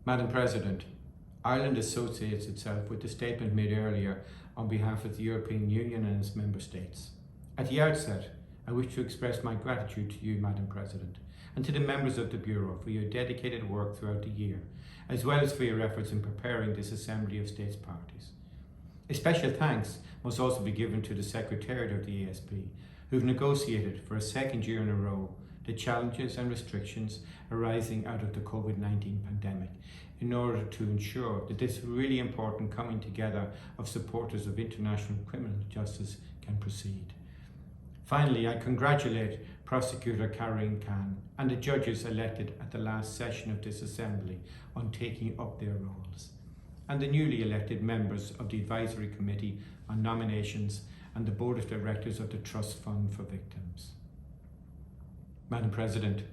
Madam President, Ireland associates itself with the statement made earlier on behalf of the European Union and its member states. At the outset, I wish to express my gratitude to you, Madam President, and to the members of the Bureau for your dedicated work throughout the year, as well as for your efforts in preparing this Assembly of States Parties. A special thanks must also be given to the Secretariat of the ASP, who've negotiated for a second year in a row the challenges and restrictions arising out of the COVID-19 pandemic in order to ensure that this really important coming together of supporters of international criminal justice can proceed. Finally, I congratulate Prosecutor Karine Khan and the judges elected at the last session of this Assembly on taking up their roles, and the newly elected members of the Advisory Committee on Nominations and the Board of Directors of the Trust Fund for Victims. Madam President,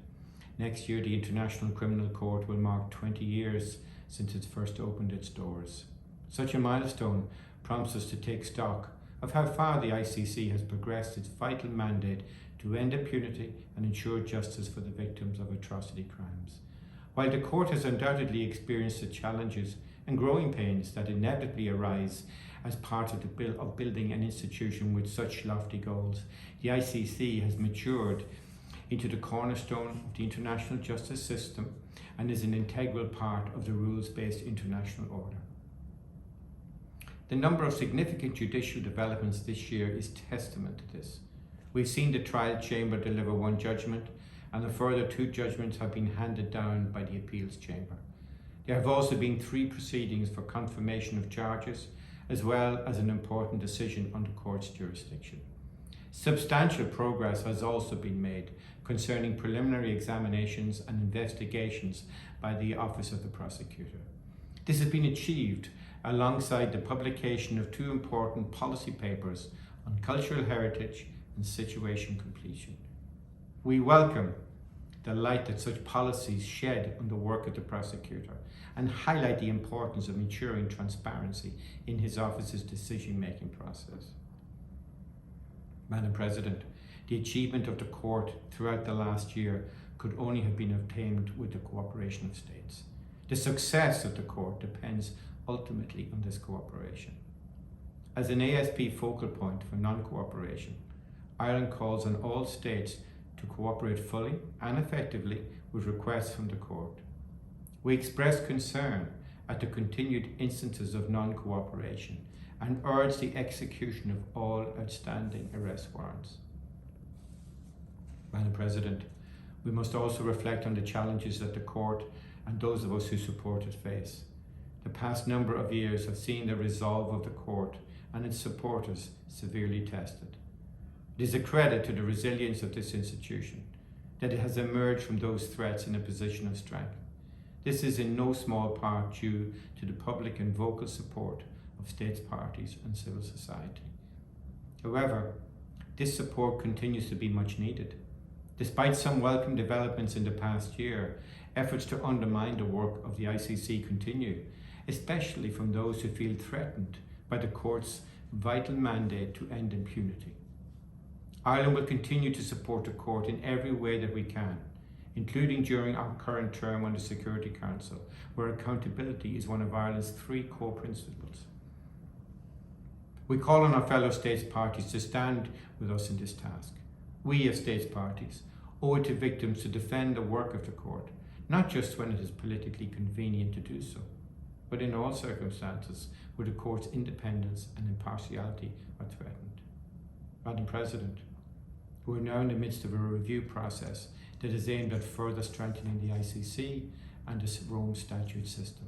next year the International Criminal Court will mark 20 years since it first opened its doors. Such a milestone prompts us to take stock of how far the ICC has progressed its vital mandate to end impunity and ensure justice for the victims of atrocity crimes. While the court has undoubtedly experienced the challenges and growing pains that inevitably arise as part of building an institution with such lofty goals, the ICC has matured into the cornerstone of the international justice system and is an integral part of the rules-based international order. The number of significant judicial developments this year is testament to this. We've seen the trial chamber deliver one judgment, and a further 2 judgments have been handed down by the appeals chamber. There have also been 3 proceedings for confirmation of charges, as well as an important decision on the court's jurisdiction. Substantial progress has also been made concerning preliminary examinations and investigations by the Office of the Prosecutor. This has been achieved alongside the publication of 2 important policy papers on cultural heritage and situation completion. We welcome the light that such policies shed on the work of the prosecutor and highlight the importance of ensuring transparency in his office's decision-making process. Madam President, the achievement of the court throughout the last year could only have been obtained with the cooperation of states. The success of the court depends ultimately on this cooperation. As an ASP focal point for non-cooperation, Ireland calls on all states to cooperate fully and effectively with requests from the court. We express concern at the continued instances of non-cooperation and urge the execution of all outstanding arrest warrants. Madam President, we must also reflect on the challenges that the court and those of us who support it face. The past number of years have seen the resolve of the court and its supporters severely tested. It is a credit to the resilience of this institution that it has emerged from those threats in a position of strength. This is in no small part due to the public and vocal support of states parties and civil society. However, this support continues to be much needed. Despite some welcome developments in the past year, efforts to undermine the work of the ICC continue, especially from those who feel threatened by the court's vital mandate to end impunity. Ireland will continue to support the court in every way that we can, including during our current term on the Security Council, where accountability is one of Ireland's 3 core principles. We call on our fellow states parties to stand with us in this task. We as states parties owe it to victims to defend the work of the court, not just when it is politically convenient to do so, but in all circumstances where the court's independence and impartiality are threatened. Madam President, we are now in the midst of a review process that is aimed at further strengthening the ICC and the Rome Statute system.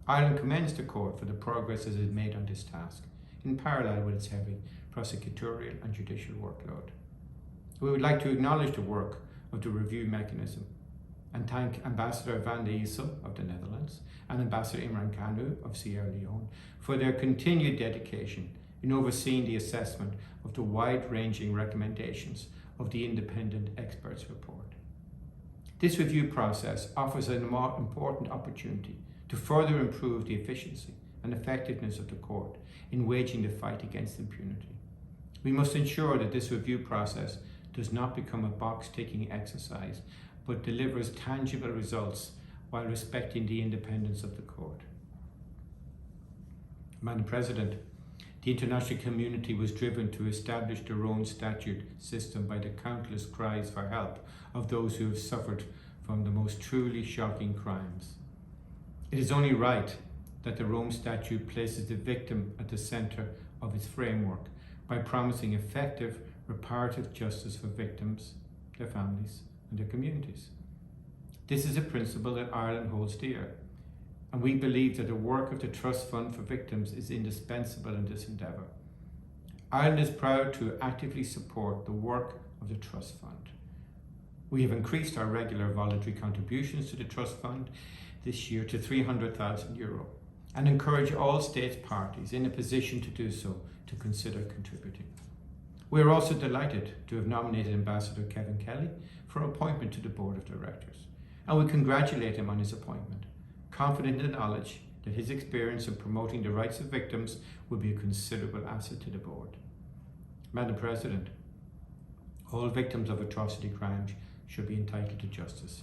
Ireland commends the court for the progress it has made on this task, in parallel with its heavy prosecutorial and judicial workload. We would like to acknowledge the work of the review mechanism and thank Ambassador van de Ysel of the Netherlands and Ambassador Imran Kanu of Sierra Leone for their continued dedication in overseeing the assessment of the wide-ranging recommendations of the independent experts report. This review process offers an important opportunity to further improve the efficiency and effectiveness of the court in waging the fight against impunity. We must ensure that this review process does not become a box-ticking exercise, but delivers tangible results while respecting the independence of the court. Madam President, the international community was driven to establish the Rome Statute system by the countless cries for help of those who have suffered from the most truly shocking crimes. It is only right that the Rome Statute places the victim at the centre of its framework by promising effective reparative justice for victims, their families and their communities. This is a principle that Ireland holds dear, and we believe that the work of the Trust Fund for Victims is indispensable in this endeavour. Ireland is proud to actively support the work of the Trust Fund. We have increased our regular voluntary contributions to the Trust Fund this year to €300,000 and encourage all states parties in a position to do so to consider contributing. We are also delighted to have nominated Ambassador Kevin Kelly for appointment to the Board of Directors, and we congratulate him on his appointment, confident in the knowledge that his experience in promoting the rights of victims will be a considerable asset to the board. Madam President, all victims of atrocity crimes should be entitled to justice,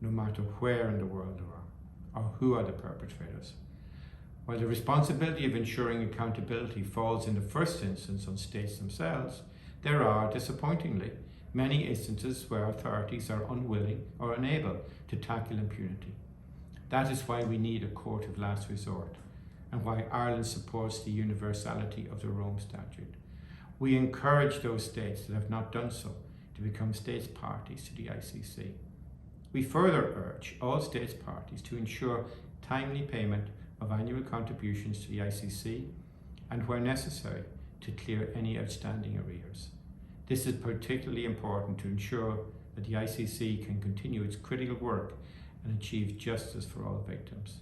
no matter where in the world they are or who are the perpetrators. While the responsibility of ensuring accountability falls in the first instance on states themselves, there are, disappointingly, many instances where authorities are unwilling or unable to tackle impunity. That is why we need a court of last resort, and why Ireland supports the universality of the Rome Statute. We encourage those states that have not done so to become states parties to the ICC. We further urge all states parties to ensure timely payment of annual contributions to the ICC and, where necessary, to clear any outstanding arrears. This is particularly important to ensure that the ICC can continue its critical work and achieve justice for all victims.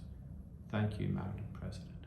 Thank you, Madam President.